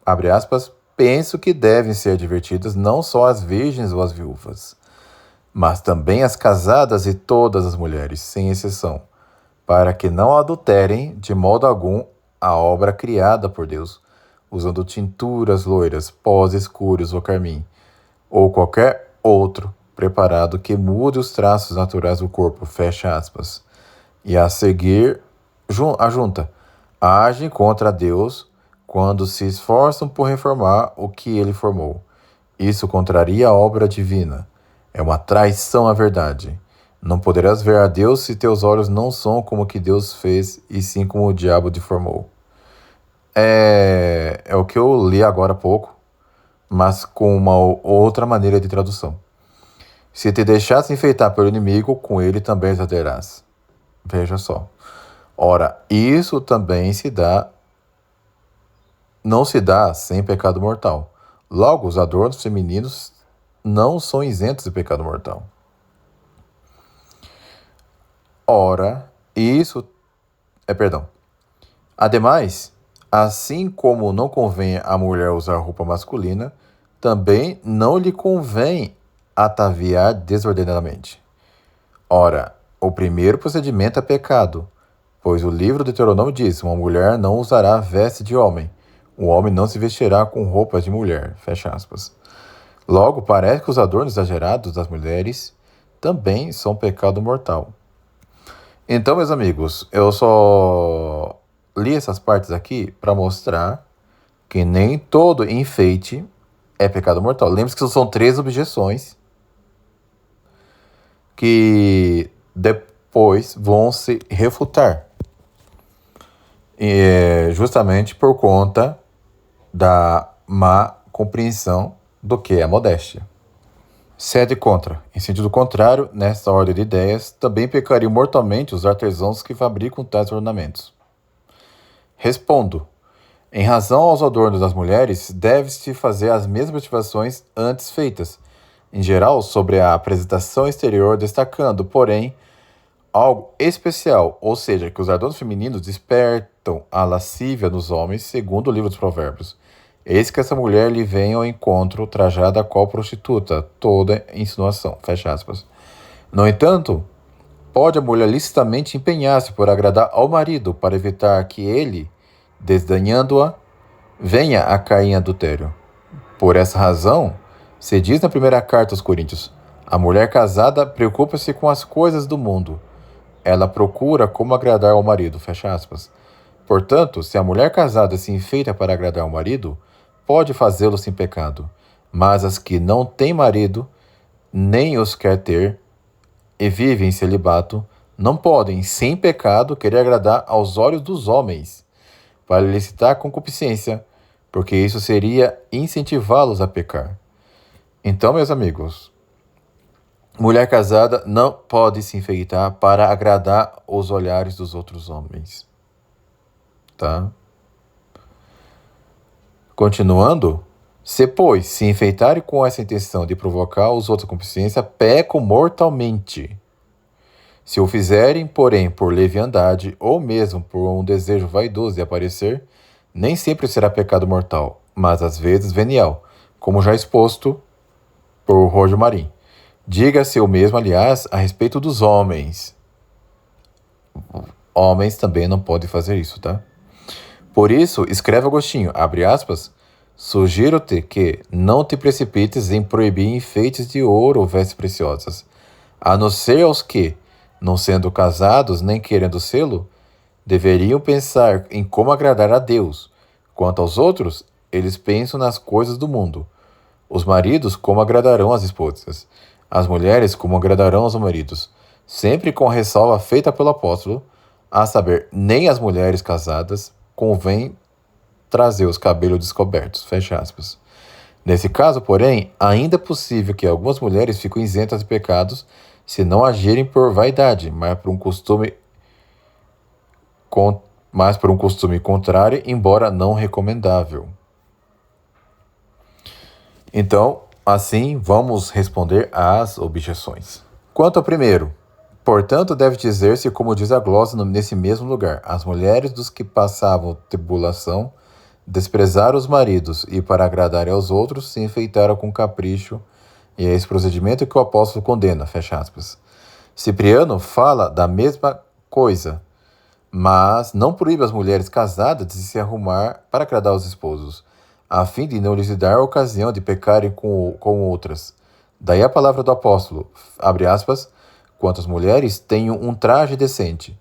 A: abre aspas, penso que devem ser advertidas não só as virgens ou as viúvas, mas também as casadas e todas as mulheres, sem exceção, para que não adulterem de modo algum a obra criada por Deus, usando tinturas loiras, pós escuros ou carmim, ou qualquer outro preparado que mude os traços naturais do corpo, fecha aspas. E a seguir, ajunta, agem contra Deus quando se esforçam por reformar o que ele formou. Isso contraria a obra divina. É uma traição à verdade. Não poderás ver a Deus se teus olhos não são como que Deus fez, e sim como o diabo deformou. É o que eu li agora há pouco, mas com uma outra maneira de tradução. Se te deixasse enfeitar pelo inimigo, com ele também exagerarás. Veja só. Ora, isso também não se dá sem pecado mortal. Logo, os adornos femininos não são isentos de pecado mortal. Ora, Ademais, assim como não convém à mulher usar roupa masculina, também não lhe convém ataviar desordenadamente. Ora, o primeiro procedimento é pecado, pois o livro de Deuteronômio diz: uma mulher não usará veste de homem, o homem não se vestirá com roupas de mulher, fecha aspas. Logo, parece que os adornos exagerados das mulheres também são pecado mortal. Então, meus amigos, eu só li essas partes aqui para mostrar que nem todo enfeite é pecado mortal. Lembre-se que são 3 objeções que depois vão se refutar. Justamente por conta da má compreensão do que é a modéstia. Sede contra. Em sentido contrário, nesta ordem de ideias, também pecariam mortalmente os artesãos que fabricam tais ornamentos. Respondo. Em razão aos adornos das mulheres, deve-se fazer as mesmas ativações antes feitas, em geral sobre a apresentação exterior, destacando, porém, algo especial, ou seja, que os adornos femininos despertam a lascívia nos homens, segundo o livro dos Provérbios. Eis que essa mulher lhe vem ao encontro, trajada qual prostituta, toda insinuação, fecha aspas. No entanto, pode a mulher licitamente empenhar-se por agradar ao marido, para evitar que ele, desdenhando-a, venha a cair em adultério. Por essa razão, se diz na primeira carta aos Coríntios, a mulher casada preocupa-se com as coisas do mundo. Ela procura como agradar ao marido, fecha aspas. Portanto, se a mulher casada se enfeita para agradar ao marido, pode fazê-lo sem pecado. Mas as que não têm marido, nem os quer ter, e vivem em celibato, não podem, sem pecado, querer agradar aos olhos dos homens, para licitar concupiscência, porque isso seria incentivá-los a pecar. Então, meus amigos, mulher casada não pode se enfeitar para agradar os olhares dos outros homens. Tá? Continuando, se, pois, se enfeitarem com essa intenção de provocar os outros a concupiscência, pecam mortalmente. Se o fizerem, porém, por leviandade, ou mesmo por um desejo vaidoso de aparecer, nem sempre será pecado mortal, mas às vezes venial, como já exposto por Roger Marim. Diga-se o mesmo, aliás, a respeito dos homens. Homens também não podem fazer isso, tá? Por isso, escreve Agostinho, abre aspas, sugiro-te que não te precipites em proibir enfeites de ouro ou vestes preciosas, a não ser aos que, não sendo casados nem querendo sê-lo, deveriam pensar em como agradar a Deus. Quanto aos outros, eles pensam nas coisas do mundo. Os maridos como agradarão as esposas, as mulheres como agradarão aos maridos, sempre com a ressalva feita pelo apóstolo, a saber, nem as mulheres casadas convém trazer os cabelos descobertos, fecha aspas. Nesse caso, porém, ainda é possível que algumas mulheres fiquem isentas de pecados se não agirem por vaidade, mas por um costume contrário, embora não recomendável. Então, assim, vamos responder às objeções. Quanto ao primeiro, portanto, deve dizer-se, como diz a glosa nesse mesmo lugar, as mulheres dos que passavam tribulação desprezaram os maridos e, para agradarem aos outros, se enfeitaram com capricho, e é esse procedimento que o apóstolo condena, fecha aspas. Cipriano fala da mesma coisa, mas não proíbe as mulheres casadas de se arrumar para agradar aos esposos, a fim de não lhes dar a ocasião de pecarem com outras. Daí a palavra do apóstolo, abre aspas, quanto às mulheres, tenham um traje decente,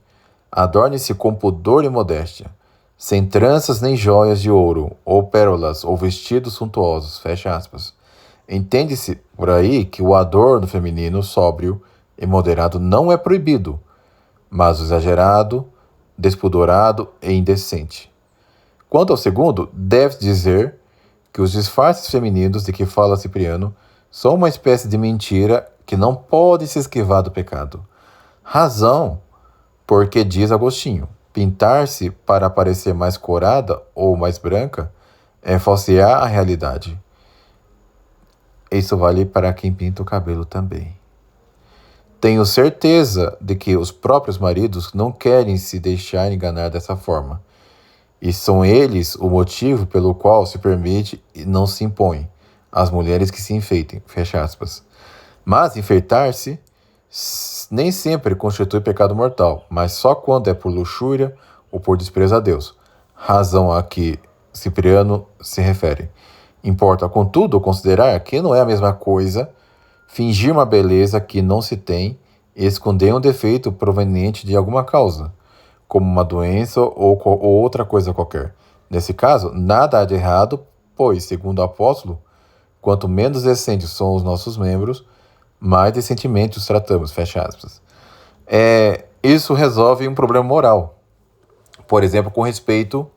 A: adorne-se com pudor e modéstia, sem tranças nem joias de ouro, ou pérolas, ou vestidos suntuosos, fecha aspas. Entende-se por aí que o adorno feminino sóbrio e moderado não é proibido, mas o exagerado, despudorado e indecente. Quanto ao segundo, deve dizer que os disfarces femininos de que fala Cipriano são uma espécie de mentira que não pode se esquivar do pecado. Razão, porque diz Agostinho, pintar-se para parecer mais corada ou mais branca é falsear a realidade. Isso vale para quem pinta o cabelo também. Tenho certeza de que os próprios maridos não querem se deixar enganar dessa forma. E são eles o motivo pelo qual se permite e não se impõe às mulheres que se enfeitem, fecha aspas. Mas enfeitar-se nem sempre constitui pecado mortal, mas só quando é por luxúria ou por desprezo a Deus. Razão a que Cipriano se refere. Importa, contudo, considerar que não é a mesma coisa fingir uma beleza que não se tem e esconder um defeito proveniente de alguma causa, como uma doença ou outra coisa qualquer. Nesse caso, nada há de errado, pois, segundo o apóstolo, quanto menos decentes são os nossos membros, mais decentemente os tratamos, fecha aspas. Isso resolve um problema moral. Por exemplo, com respeito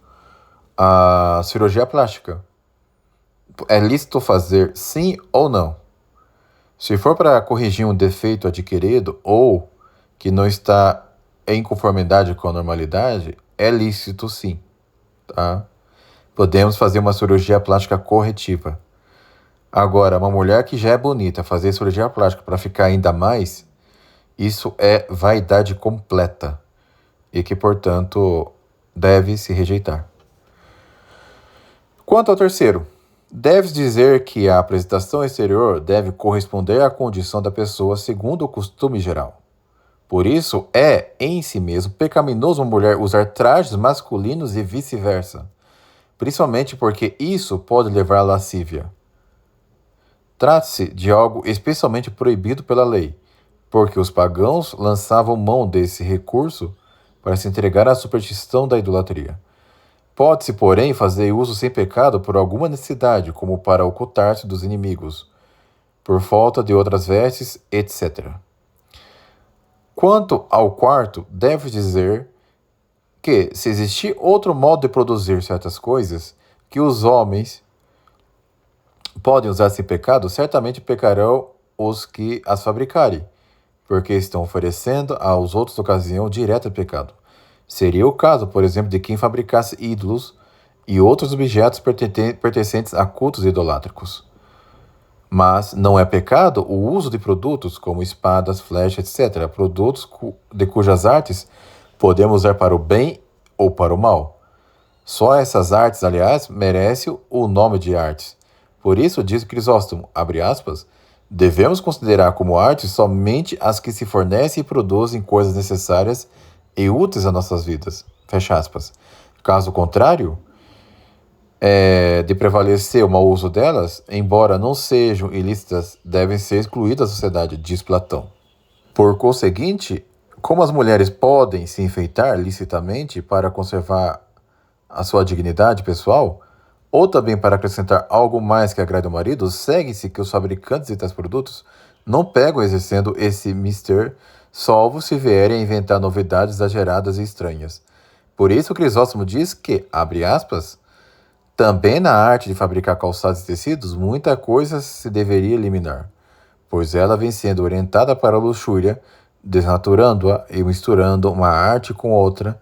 A: à cirurgia plástica. É lícito fazer sim ou não? Se for para corrigir um defeito adquirido ou que não está em conformidade com a normalidade, é lícito sim, tá? Podemos fazer uma cirurgia plástica corretiva. Agora, uma mulher que já é bonita fazer cirurgia plástica para ficar ainda mais, isso é vaidade completa e que, portanto, deve se rejeitar. Quanto ao terceiro, deves dizer que a apresentação exterior deve corresponder à condição da pessoa segundo o costume geral. Por isso, é, em si mesmo, pecaminoso uma mulher usar trajes masculinos e vice-versa, principalmente porque isso pode levar à lascívia. Trata-se de algo especialmente proibido pela lei, porque os pagãos lançavam mão desse recurso para se entregar à superstição da idolatria. Pode-se, porém, fazer uso sem pecado por alguma necessidade, como para ocultar-se dos inimigos, por falta de outras vestes, etc. Quanto ao quarto, deve dizer que, se existir outro modo de produzir certas coisas que os homens podem usar sem pecado, certamente pecarão os que as fabricarem, porque estão oferecendo aos outros ocasião direta de pecado. Seria o caso, por exemplo, de quem fabricasse ídolos e outros objetos pertencentes a cultos idolátricos. Mas não é pecado o uso de produtos como espadas, flechas, etc. Produtos de cujas artes podemos usar para o bem ou para o mal. Só essas artes, aliás, merecem o nome de artes. Por isso, diz Crisóstomo, abre aspas, devemos considerar como arte somente as que se fornecem e produzem coisas necessárias e úteis às nossas vidas. Fecha aspas. Caso contrário, de prevalecer o mau uso delas, embora não sejam ilícitas, devem ser excluídas da sociedade, diz Platão. Por conseguinte, como as mulheres podem se enfeitar licitamente para conservar a sua dignidade pessoal, ou também para acrescentar algo mais que agrade ao marido, segue-se que os fabricantes de tais produtos não pegam exercendo esse mister, salvo se vierem a inventar novidades exageradas e estranhas. Por isso, Crisóstomo diz que, abre aspas, também na arte de fabricar calçados e tecidos, muita coisa se deveria eliminar, pois ela vem sendo orientada para a luxúria, desnaturando-a e misturando uma arte com outra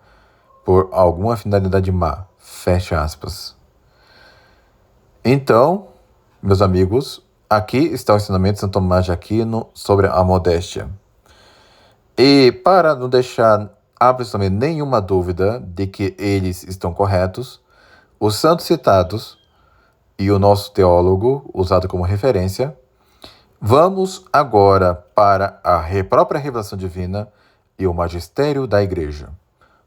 A: por alguma finalidade má. Fecha aspas. Então, meus amigos, aqui está o ensinamento de São Tomás de Aquino sobre a modéstia. E para não deixar absolutamente nenhuma dúvida de que eles estão corretos, os santos citados e o nosso teólogo, usado como referência, vamos agora para a própria revelação divina e o magistério da Igreja,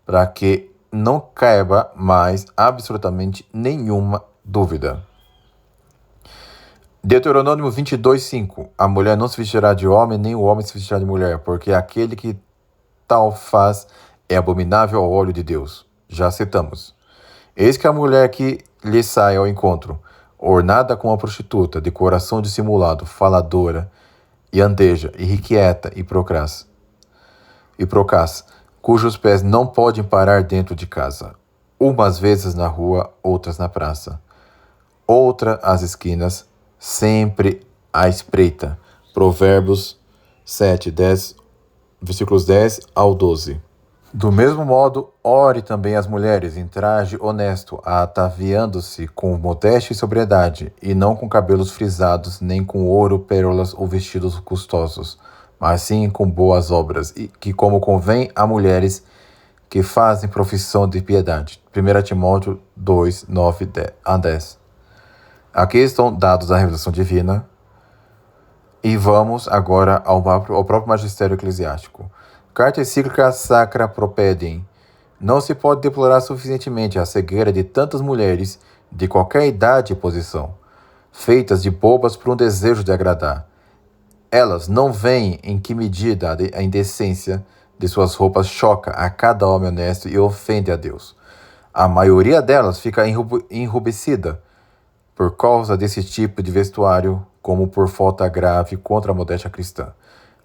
A: para que não caiba mais absolutamente nenhuma dúvida. Deuteronômio 22:5. A mulher não se vestirá de homem, nem o homem se vestirá de mulher, porque aquele que tal faz é abominável ao olho de Deus. Já citamos. Eis que a mulher que lhe sai ao encontro, ornada como uma prostituta, de coração dissimulado, faladora, e andeja, irrequieta e procraz, cujos pés não podem parar dentro de casa, umas vezes na rua, outras na praça, outra às esquinas, sempre à espreita. Provérbios 7, 10, versículos 10 ao 12. Do mesmo modo, ore também as mulheres em traje honesto, ataviando-se com modéstia e sobriedade, e não com cabelos frisados, nem com ouro, pérolas ou vestidos custosos, mas sim com boas obras, e que como convém a mulheres que fazem profissão de piedade. 1 Timóteo 2, 9 a 10. Aqui estão dados a revelação divina, e vamos agora ao próprio magistério eclesiástico. Carta encíclica Sacra Propedem. Não se pode deplorar suficientemente a cegueira de tantas mulheres de qualquer idade e posição, feitas de bobas por um desejo de agradar. Elas não veem em que medida a indecência de suas roupas choca a cada homem honesto e ofende a Deus. A maioria delas fica enrubescida por causa desse tipo de vestuário, como por falta grave contra a modéstia cristã.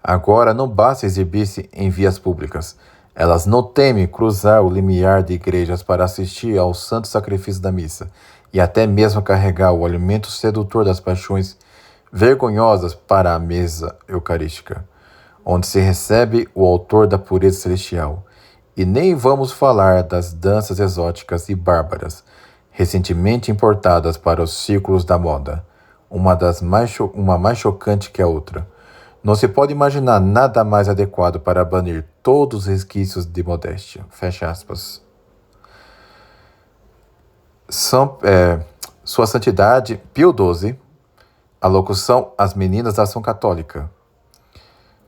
A: Agora não basta exibir-se em vias públicas. Elas não temem cruzar o limiar de igrejas para assistir ao santo sacrifício da missa e até mesmo carregar o alimento sedutor das paixões vergonhosas para a mesa eucarística, onde se recebe o autor da pureza celestial. E nem vamos falar das danças exóticas e bárbaras, recentemente importadas para os círculos da moda, uma mais chocante que a outra. Não se pode imaginar nada mais adequado para banir todos os resquícios de modéstia. Fecha aspas. Sua Santidade Pio XII, a locução As Meninas da Ação Católica,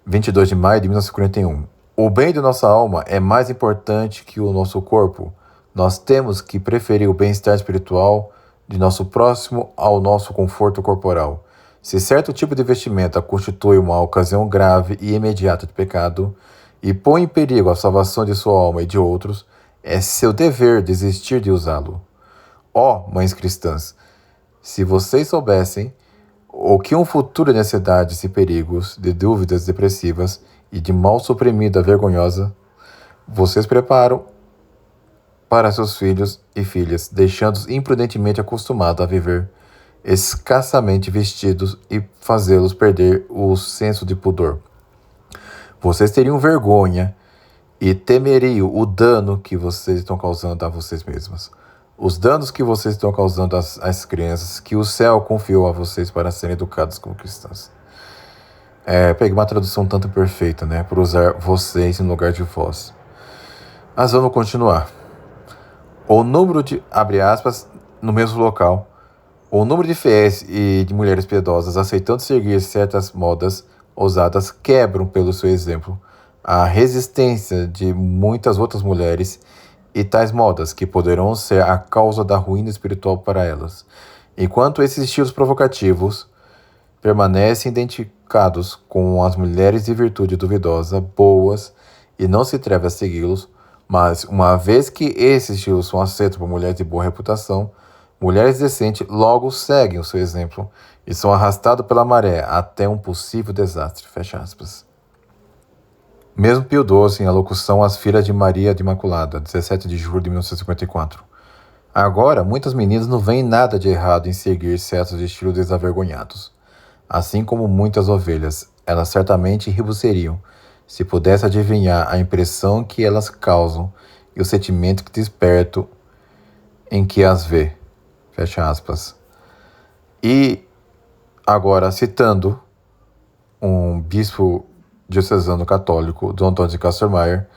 A: 22 de maio de 1941. O bem de nossa alma é mais importante que o nosso corpo. Nós temos que preferir o bem-estar espiritual de nosso próximo ao nosso conforto corporal. Se certo tipo de vestimenta constitui uma ocasião grave e imediata de pecado e põe em perigo a salvação de sua alma e de outros, é seu dever desistir de usá-lo. Ó, mães cristãs, se vocês soubessem o que um futuro de necessidades e perigos, de dúvidas depressivas e de mal suprimida vergonhosa, vocês preparam para seus filhos e filhas, deixando-os imprudentemente acostumados a viver escassamente vestidos e fazê-los perder o senso de pudor. Vocês teriam vergonha e temeriam o dano que vocês estão causando a vocês mesmos. os danos que vocês estão causando às crianças que o céu confiou a vocês para serem educados como cristãs. Peguei uma tradução tanto perfeita, né? Por usar vocês em lugar de vós. Mas vamos continuar. O número de, abre aspas, no mesmo local, o número de fiéis e de mulheres piedosas aceitando seguir certas modas ousadas quebram, pelo seu exemplo, a resistência de muitas outras mulheres e tais modas que poderão ser a causa da ruína espiritual para elas. Enquanto esses estilos provocativos permanecem identificados com as mulheres de virtude duvidosa, boas, e não se atreve a segui-los, mas uma vez que esses estilos são aceitos por mulheres de boa reputação, mulheres decentes logo seguem o seu exemplo e são arrastadas pela maré até um possível desastre. Fecha aspas. Mesmo Pio XII, em alocução às filhas de Maria de Imaculada, 17 de julho de 1954. Agora, muitas meninas não veem nada de errado em seguir certos estilos desavergonhados. Assim como muitas ovelhas, elas certamente ribuceriam se pudesse adivinhar a impressão que elas causam e o sentimento que despertam em que as vê. Fecha aspas. E agora, citando um bispo diocesano católico, Dom Antônio de Castelmayer,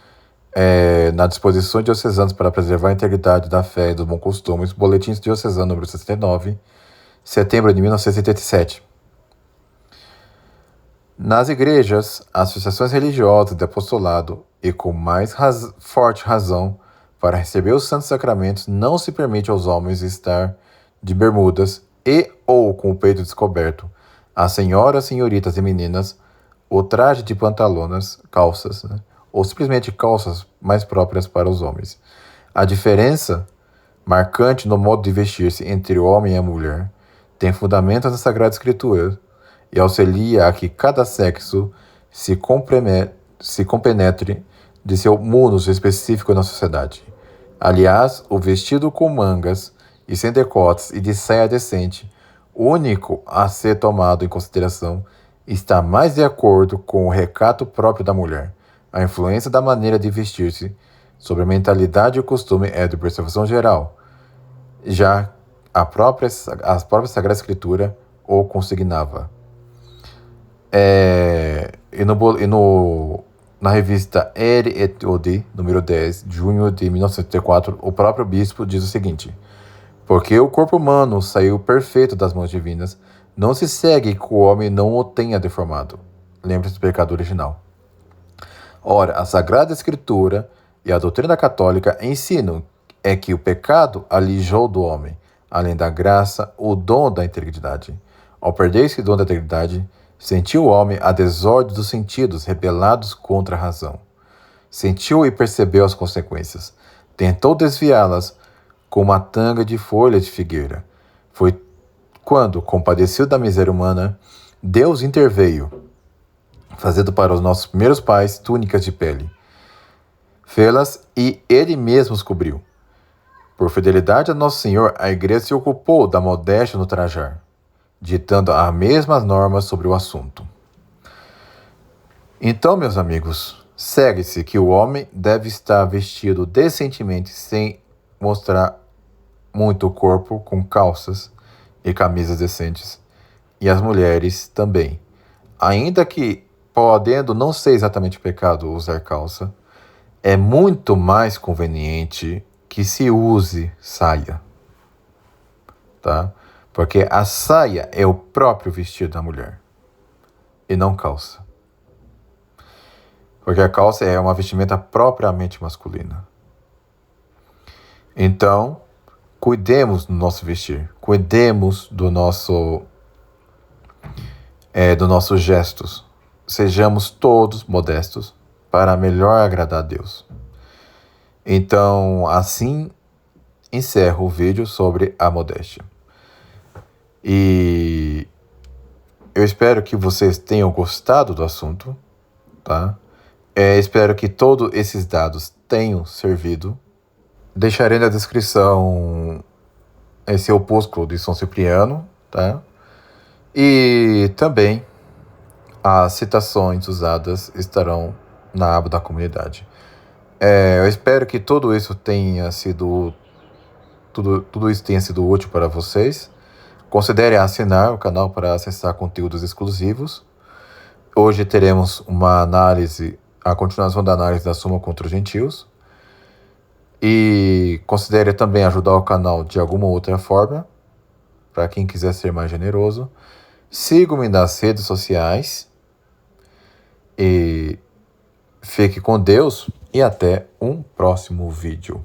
A: na disposição diocesanas para preservar a integridade da fé e dos bons costumes, Boletim Diocesano número 69, setembro de 1987. Nas igrejas, associações religiosas de apostolado e com mais forte razão para receber os santos sacramentos, não se permite aos homens estar de bermudas e ou com o peito descoberto, às senhoras, senhoritas e meninas, o traje de pantalonas, calças, né? Ou simplesmente calças mais próprias para os homens. A diferença marcante no modo de vestir-se entre o homem e a mulher tem fundamentos na Sagrada Escritura e auxilia a que cada sexo se compenetre de seu munus específico na sociedade. Aliás, o vestido com mangas e sem decotes e de saia decente, único a ser tomado em consideração, está mais de acordo com o recato próprio da mulher. A influência da maneira de vestir-se sobre a mentalidade e o costume é de observação geral, já a própria Sagrada Escritura o consignava. Na revista Ere et Odi, número 10, de junho de 1974, o próprio bispo diz o seguinte: porque o corpo humano saiu perfeito das mãos divinas, não se segue que o homem não o tenha deformado. Lembre-se do pecado original. Ora, a Sagrada Escritura e a doutrina católica ensinam que o pecado alijou do homem, além da graça, o dom da integridade. Ao perder esse dom da integridade, sentiu o homem a desordem dos sentidos rebelados contra a razão. Sentiu e percebeu as consequências. Tentou desviá-las com uma tanga de folhas de figueira. Foi quando, compadecido da miséria humana, Deus interveio, fazendo para os nossos primeiros pais túnicas de pele. Fê-las e ele mesmo os cobriu. Por fidelidade a Nosso Senhor, a Igreja se ocupou da modéstia no trajar, ditando as mesmas normas sobre o assunto. Então, meus amigos, segue-se que o homem deve estar vestido decentemente, sem mostrar muito o corpo, com calças e camisas decentes, e as mulheres também. Ainda que, podendo não ser exatamente pecado usar calça, é muito mais conveniente que se use saia, tá? Porque a saia é o próprio vestido da mulher, e não calça. Porque a calça é uma vestimenta propriamente masculina. Então, cuidemos do nosso vestir, cuidemos dos nossos gestos. Sejamos todos modestos para melhor agradar a Deus. Então, assim encerro o vídeo sobre a modéstia. E eu espero que vocês tenham gostado do assunto, tá? Espero que todos esses dados tenham servido. Deixarei na descrição esse opúsculo de São Cipriano, tá? E também as citações usadas estarão na aba da comunidade. Eu espero que tudo isso tenha sido tudo isso tenha sido útil para vocês. Considere assinar o canal para acessar conteúdos exclusivos. Hoje teremos uma análise, a continuação da análise da Suma contra os Gentios. E considere também ajudar o canal de alguma outra forma, para quem quiser ser mais generoso. Siga-me nas redes sociais. E fique com Deus e até um próximo vídeo.